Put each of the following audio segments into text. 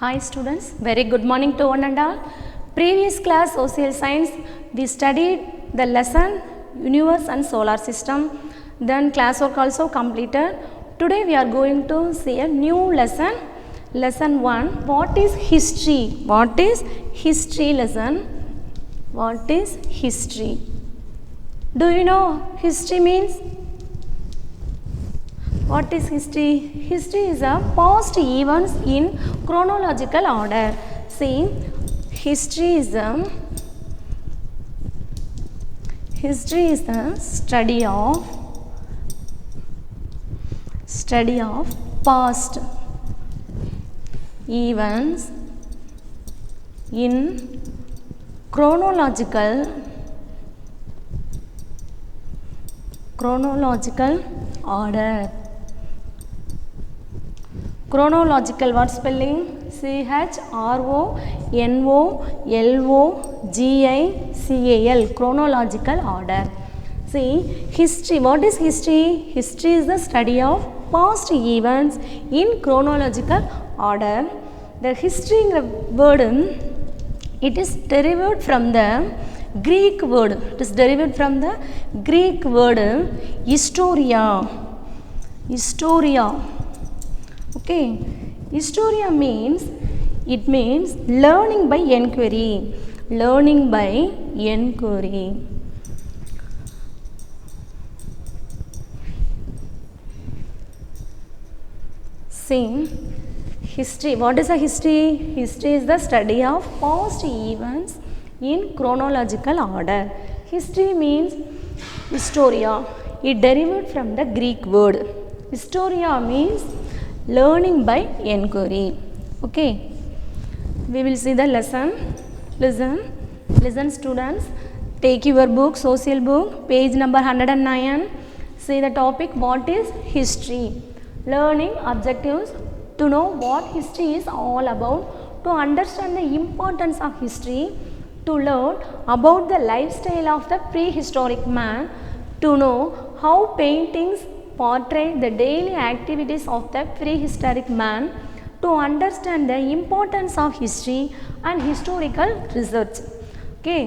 Hi students, very good morning to one and all. Previous class social science we studied the lesson universe and solar system, then class work also completed. Today we are going to see a new lesson, lesson 1. What is history? What is history lesson? What is history? Do you know history means? What is history? History is a past events in chronological order. See, history is the study of past events in chronological order. Chronological, what spelling? CHRONOLOGICAL, chronological order. See, history, what is history? History is the study of past events in chronological order. The history word, it is derived from the Greek word. It is derived from the Greek word historia. Okay, historia means, it means learning by inquiry. See, history, what is a history? History is the study of past events in chronological order. History means historia. It derived from the Greek word. Historia means learning by inquiry. Okay, we will see the lesson. Listen students, take your book, social book, page number 109. See the topic, what is history? Learning objectives: to know what history is all about, to understand the importance of history, to learn about the lifestyle of the prehistoric man, to know how paintings portray the daily activities of the prehistoric man, to understand the importance of history and historical research. Okay.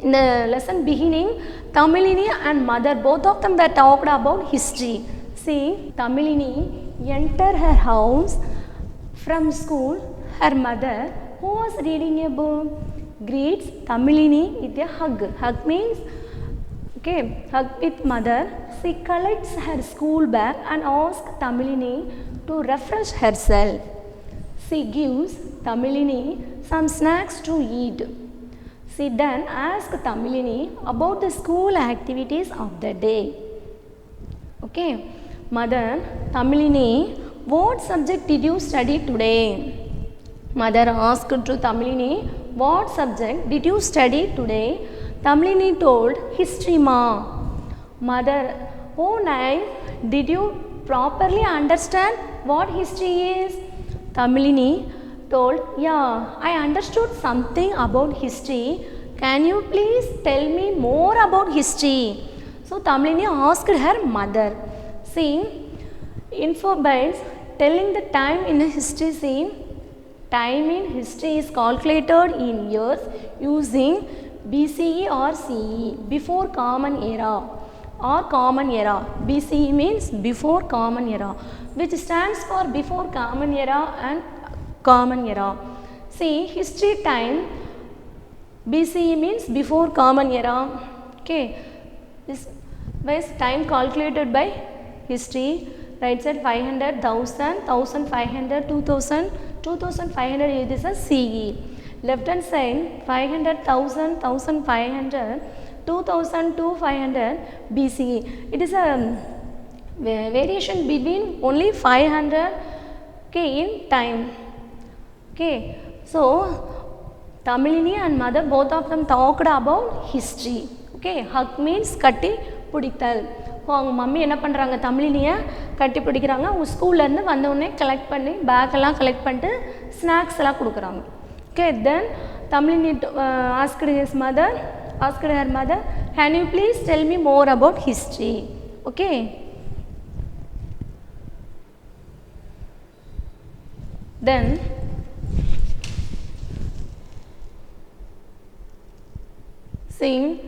In the lesson beginning, Tamilini and mother, both of them were talked about history. See, Tamilini entered her house from school. Her mother, who was reading a book, greets Tamilini with a hug. Hug means, okay, hug with mother. She collects her school bag and asks Tamilini to refresh herself. She gives Tamilini some snacks to eat. She then asks Tamilini about the school activities of the day. Okay, mother, Tamilini, what subject did you study today? Mother asked to Tamilini, what subject did you study today? Tamilini told, history ma. Mother, oh nice, did you properly understand what history is? Tamilini told, yeah, I understood something about history. Can you please tell me more about history? So Tamilini asked her mother. See, info bites telling the time in a history scene. Time in history is calculated in years using BCE or CE, before common era or common era. BCE means before common era, which stands for before common era and common era. See, history time, BCE means before common era. Okay, this was time calculated by history. Right side 500, 1000, 1500, 2000, 2500, this is CE. Left hand side 500, 1000, 1500, 2000, 2500 BCE. It is a variation between only 500, okay, in time. Okay, so Tamilini and mother, both of them talked about history. Okay, hug means katti pudithal. அவங்க mummy என்ன பண்ணுறாங்க, தமிழினியை கட்டி பிடிக்கிறாங்க. அவங்க ஸ்கூல்லேருந்து வந்தவுடனே collect பண்ணி பேக்கெல்லாம் collect பண்ணிட்டு ஸ்நாக்ஸ் எல்லாம் கொடுக்குறாங்க. Okay, then Tamilini asked her mother, can you please tell me more about history? Okay. Then See,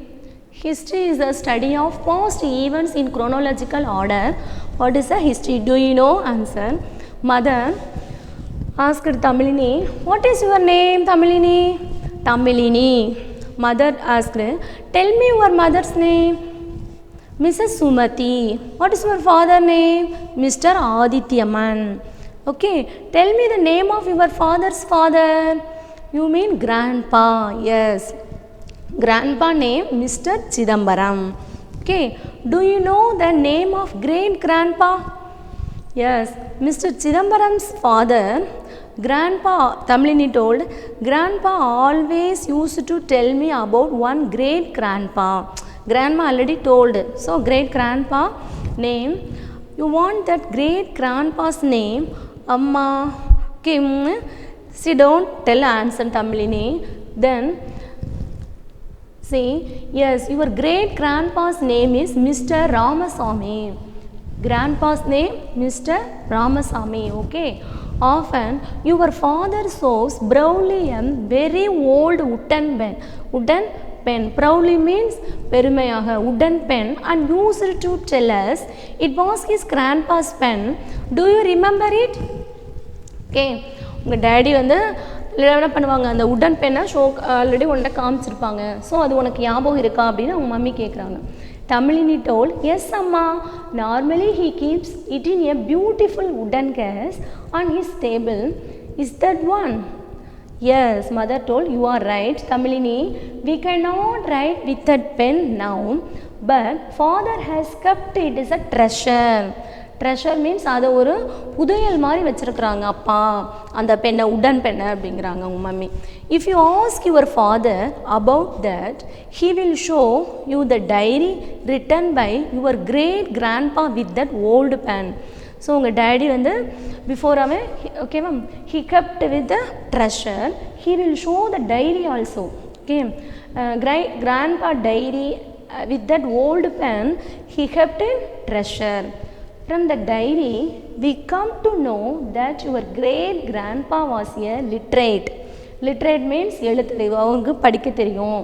history is the study of past events in chronological order. What is a history? Do you know? Answer. Mother asked Tamilini, what is your name, Tamilini? Tamilini. Mother asked, tell me your mother's name. Mrs. Sumati. What is your father's name? Mr. Adityaman. Okay, tell me the name of your father's father. You mean grandpa? Yes. Grandpa name Mr. Chidambaram. Okay, do you know the name of great grandpa? Yes, Mr. Chidambaram's father, grandpa, Tamilini told, grandpa always used to tell me about one great grandpa. Grandma already told, so great grandpa name. You want that great grandpa's name? Amma, Kim, sit down, tell answer, Tamilini. Then see, yes, your great grandpa's name is Mr. Ramasamy. Grandpa's name Mr. Ramasamy. Okay. Often your father shows proudly a very old wooden pen. Wooden pen. Proudly means perumayaga. Wooden pen and used to tell us it was his grandpa's pen. Do you remember it? Okay. உங்கள் daddy வந்து என்ன பண்ணுவாங்க, அந்த உடன் பெண்ணை already உன்கிட்ட காமிச்சிருப்பாங்க. So அது உனக்கு ஞாபகம் இருக்கா அப்படின்னு அவங்க மம்மி கேட்குறாங்க. Tamilini told, yes amma, normally he keeps it in a beautiful wooden case on his table. Is that one? Yes, mother told, you are right, Tamilini. We cannot write with that pen now, but father has kept it as a treasure. Treasure means அதை ஒரு புதையல் மாதிரி வச்சுருக்குறாங்க அப்பா அந்த பெண்ணை, உடன் பெண்ணை அப்படிங்கிறாங்க உங்கள் mummy. If you ask your father about that, he will show you the diary written by your great grandpa with that old pen. So உங்கள் டேடி வந்து பிஃபோர் அவன் ஓகேவா, he kept with the treasure, he will show the diary also. Okay, grandpa diary with that old pen, he kept in treasure. From the diary, we come to know that your great grandpa was a literate. Literate means எழுத்தறிவு, அவங்களுக்கு படிக்க தெரியும்.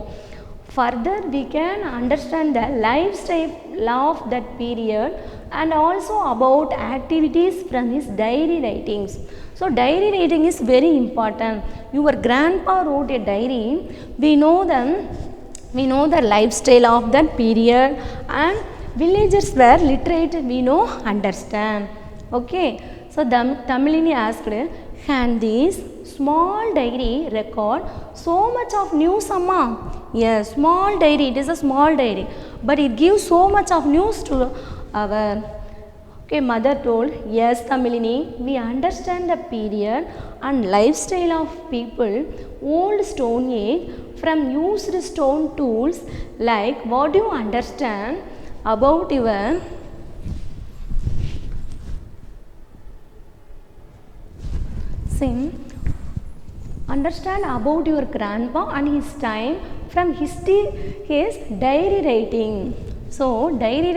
Further, we can understand the lifestyle of that period and also about activities from his diary writings. So, diary writing is very important. Your grandpa wrote a diary. We know the lifestyle of that period, and villagers were literate, we know, understand. Okay, so Tamilini asked, can this small diary record so much of news, amma? Yes, small diary, it is a small diary, but it gives so much of news to our. Okay, mother told, yes Tamilini, we understand the period and lifestyle of people, old stone age, from used stone tools. Like, what do you understand about your understand about your grandpa and his time from history, his diary writing. So diary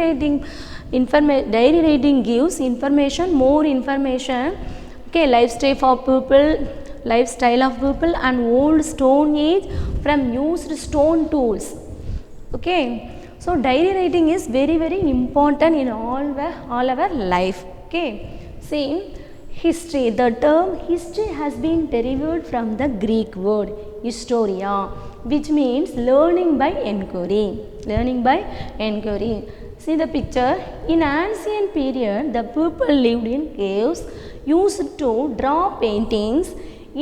writing gives information, more information. Okay, lifestyle of people and old stone age from used stone tools. Okay, so diary writing is very important in all our life. Okay, see, history, the term history has been derived from the Greek word historia, which means learning by inquiry. See the picture. In ancient period, the people lived in caves, used to draw paintings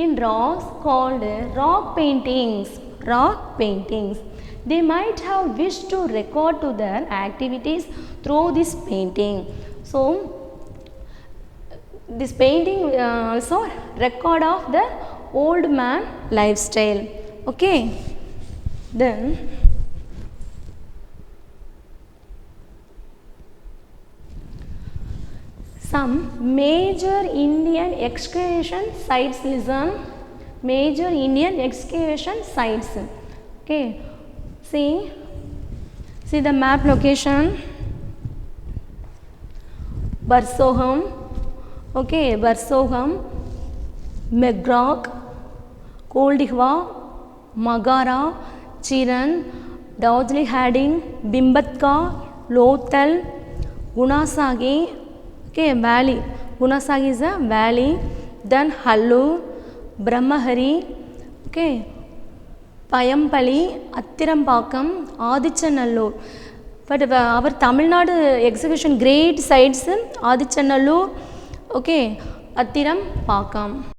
in rocks called rock paintings. They might have wished to record to their activities through this painting. So this painting also record of the old man lifestyle. Okay, then some major Indian excavation sites. Listen, major Indian excavation sites. Okay, see the map location. Barsoham, okay, Barsoham, Megrok, Koldihwa, Magara, Chiran, Darjeeling Harding, Bimbatka, Lothal, Gunasagi, okay, valley. Gunasagi is a valley. Then Hallur, Brahmahari, okay, Payampally, Attirampakkam, Adichanallur. But our Tamil Nadu exhibition great sites Adichanallur, okay, Attirampakkam.